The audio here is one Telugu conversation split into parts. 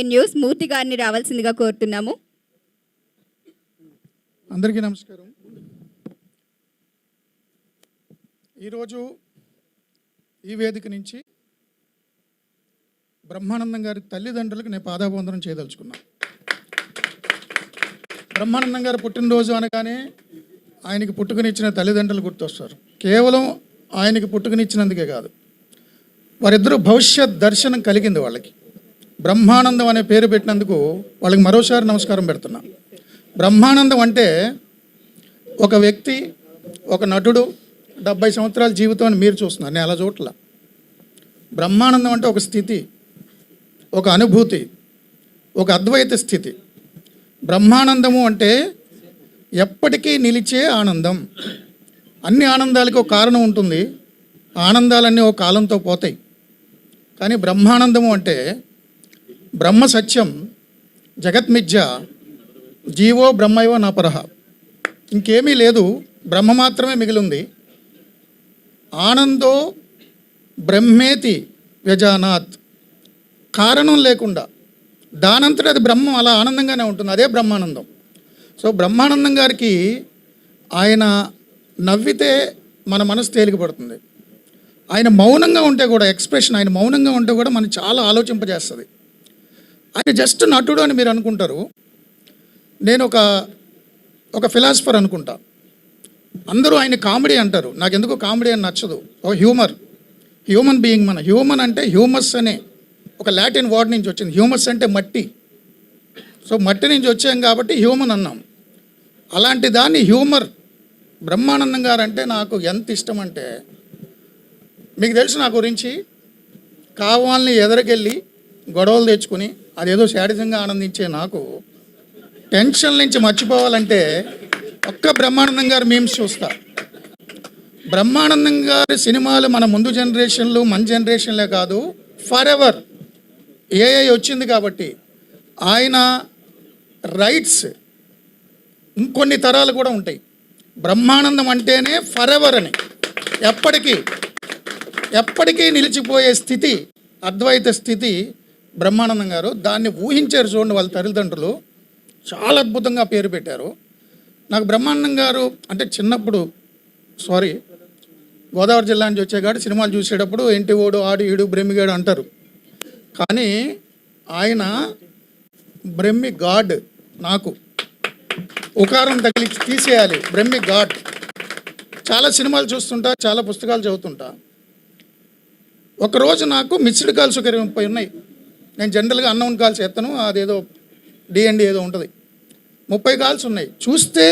న్యూస్ మూర్తి గారిని రావాల్సిందిగా కోరుతున్నాము. అందరికీ నమస్కారం. ఈరోజు ఈ వేదిక నుంచి బ్రహ్మానందం గారి తల్లిదండ్రులకు నేను పాదాభివందనం చేయదలుచుకున్నాను. బ్రహ్మానందం గారు పుట్టినరోజు అనగానే ఆయనకి పుట్టుకనిచ్చిన తల్లిదండ్రులు గుర్తొస్తారు. కేవలం ఆయనకి పుట్టుకనిచ్చినందుకే కాదు, వారిద్దరూ భవిష్యత్ దర్శనం కలిగింది వాళ్ళకి. బ్రహ్మానందం అనే పేరు పెట్టినందుకు వాళ్ళకి మరోసారి నమస్కారం పెడుతున్నా. బ్రహ్మానందం అంటే ఒక వ్యక్తి, ఒక నటుడు 70 సంవత్సరాల జీవితం అని మీరు చూస్తున్నారు, నేను అలా చూడట్లా. బ్రహ్మానందం అంటే ఒక స్థితి, ఒక అనుభూతి, ఒక అద్వైత స్థితి. బ్రహ్మానందము అంటే ఎప్పటికీ నిలిచే ఆనందం. అన్ని ఆనందాలకు ఒక కారణం ఉంటుంది, ఆనందాలన్నీ ఒక కాలంతో పోతాయి. కానీ బ్రహ్మానందము అంటే బ్రహ్మ సత్యం, జగత్మిథ్య, జీవో బ్రహ్మైవ నాపరహ. ఇంకేమీ లేదు, బ్రహ్మ మాత్రమే మిగిలింది. ఆనందో బ్రహ్మేతి వ్యజానాత్. కారణం లేకుండా దానంతట అది బ్రహ్మం అలా ఆనందంగానే ఉంటుంది, అదే బ్రహ్మానందం. సో బ్రహ్మానందం గారికి ఆయన నవ్వితే మన మనసు తేలికపడుతుంది. ఆయన మౌనంగా ఉంటే కూడా, ఎక్స్ప్రెషన్ ఆయన మౌనంగా ఉంటే కూడా మనకి చాలా ఆలోచింపజేస్తుంది. ఆయన జస్ట్ నటుడు అని మీరు అనుకుంటారు, నేను ఒక ఫిలాసఫర్ అనుకుంటా. అందరూ ఆయన కామెడీ అంటారు, నాకు ఎందుకు కామెడీ అని నచ్చదు. ఒక హ్యూమన్ బీయింగ్. మన హ్యూమన్ అంటే హ్యూమస్ అనే ఒక లాటిన్ వర్డ్ నుంచి వచ్చింది. హ్యూమస్ అంటే మట్టి. సో మట్టి నుంచి వచ్చాం కాబట్టి హ్యూమన్ అన్నాం. అలాంటి దాన్ని హ్యూమర్. బ్రహ్మానందం గారు అంటే నాకు ఎంత ఇష్టం అంటే, మీకు తెలుసు నా గురించి, కావాలని ఎదరకెళ్ళి గొడవలు తెచ్చుకుని అదేదో శాడిజంగా ఆనందించే నాకు టెన్షన్ నుంచి మర్చిపోవాలంటే ఒక్క బ్రహ్మానందం గారు మీమ్స్ చూస్తా. బ్రహ్మానందం గారి సినిమాలు మన ముందు జనరేషన్లు, మన జనరేషన్లే కాదు, ఫర్ ఎవర్. ఏఐ వచ్చింది కాబట్టి ఆయన రైట్స్ ఇంకొన్ని తరాలు కూడా ఉంటాయి. బ్రహ్మానందం అంటేనే ఫర్ ఎవర్ అని, ఎప్పటికీ నిలిచిపోయే స్థితి, అద్వైత స్థితి బ్రహ్మానందం గారు. దాన్ని ఊహించారు చూడండి వాళ్ళ తల్లిదండ్రులు, చాలా అద్భుతంగా పేరు పెట్టారు. నాకు బ్రహ్మానందం గారు అంటే చిన్నప్పుడు, గోదావరి జిల్లా నుంచి వచ్చేగాడు సినిమాలు చూసేటప్పుడు ఇంటివాడు, ఆడు, ఈడు, బ్రహ్మిగాడు అంటారు. కానీ ఆయన బ్రహ్మి గాడ్. నాకు ఉకారం తగిలి తీసేయాలి, బ్రహ్మి గాడ్. చాలా సినిమాలు చూస్తుంటా, చాలా పుస్తకాలు చదువుతుంటా. ఒకరోజు నాకు మిస్డ్ కాల్స్ ఒక 30 ఉన్నాయి. నేను జనరల్గా అన్నౌన్ కాల్స్ ఎత్తను, అదేదో డిఎండి ఏదో ఉంటుంది. 30 కాల్స్ ఉన్నాయి. చూస్తే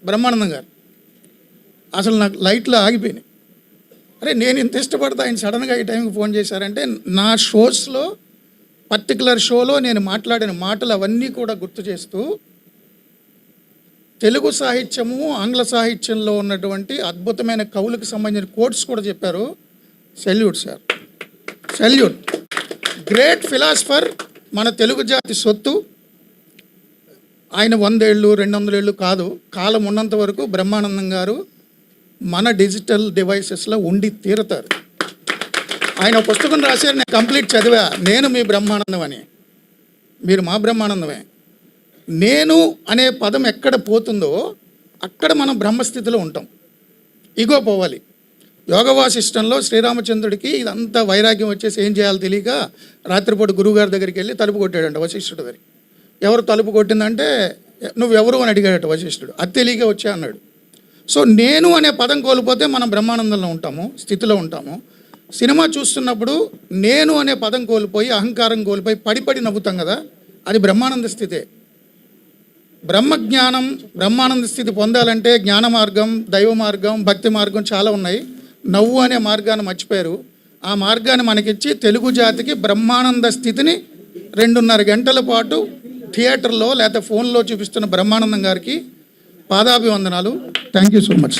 బ్రహ్మానందం గారు. అసలు నాకు లైట్లో ఆగిపోయినాయి. అరే నేను ఇంత ఇష్టపడతా, ఆయన సడన్గా ఈ టైంకి ఫోన్ చేశారంటే, నా షోస్లో పర్టికులర్ షోలో నేను మాట్లాడిన మాటలు అవన్నీ కూడా గుర్తు చేస్తూ తెలుగు సాహిత్యము, ఆంగ్ల సాహిత్యంలో ఉన్నటువంటి అద్భుతమైన కవులకు సంబంధించిన కోట్స్ కూడా చెప్పారు. Salute sir, salute. Great philosopher, మన తెలుగు జాతి సొత్తు. ఆయన 100 ఏళ్ళు 200 ఏళ్ళు కాదు, కాలం ఉన్నంత వరకు బ్రహ్మానందం గారు మన డిజిటల్ డివైసెస్లో ఉండి తీరుతారు. ఆయన పుస్తకం రాశారు, నేను కంప్లీట్ చదివా. నేను మీ బ్రహ్మానందం అని, మీరు మా బ్రహ్మానందమే. నేను అనే పదం ఎక్కడ పోతుందో అక్కడ మనం బ్రహ్మస్థితిలో ఉంటాం. ఇగో పోవాలి. యోగ వాసిష్టంలో శ్రీరామచంద్రుడికి ఇదంతా వైరాగ్యం వచ్చేసి ఏం చేయాలో తెలియక రాత్రిపూట గురువుగారి దగ్గరికి వెళ్ళి తలుపు కొట్టాడంట వశిష్ఠుడి దగ్గర. ఎవరు తలుపు కొట్టిందంటే, నువ్వెవరు అని అడిగాడట వశిష్ఠుడు. అది తెలియక వచ్చా అన్నాడు. సో నేను అనే పదం కోల్పోతే మనం బ్రహ్మానందంలో ఉంటాము, స్థితిలో ఉంటాము. సినిమా చూస్తున్నప్పుడు నేను అనే పదం కోల్పోయి, అహంకారం కోల్పోయి పడి నవ్వుతాం కదా, అది బ్రహ్మానంద స్థితే. బ్రహ్మజ్ఞానం, బ్రహ్మానంద స్థితి పొందాలంటే జ్ఞాన మార్గం, దైవ మార్గం, భక్తి మార్గం చాలా ఉన్నాయి. నవ్వు అనే మార్గాన్ని మర్చిపోయారు. ఆ మార్గాన్ని మనకిచ్చి తెలుగు జాతికి బ్రహ్మానంద స్థితిని 2.5 గంటల పాటు థియేటర్లో లేకపోతే ఫోన్లో చూపిస్తున్న బ్రహ్మానందం గారికి పాదాభివందనాలు. Thank you so much.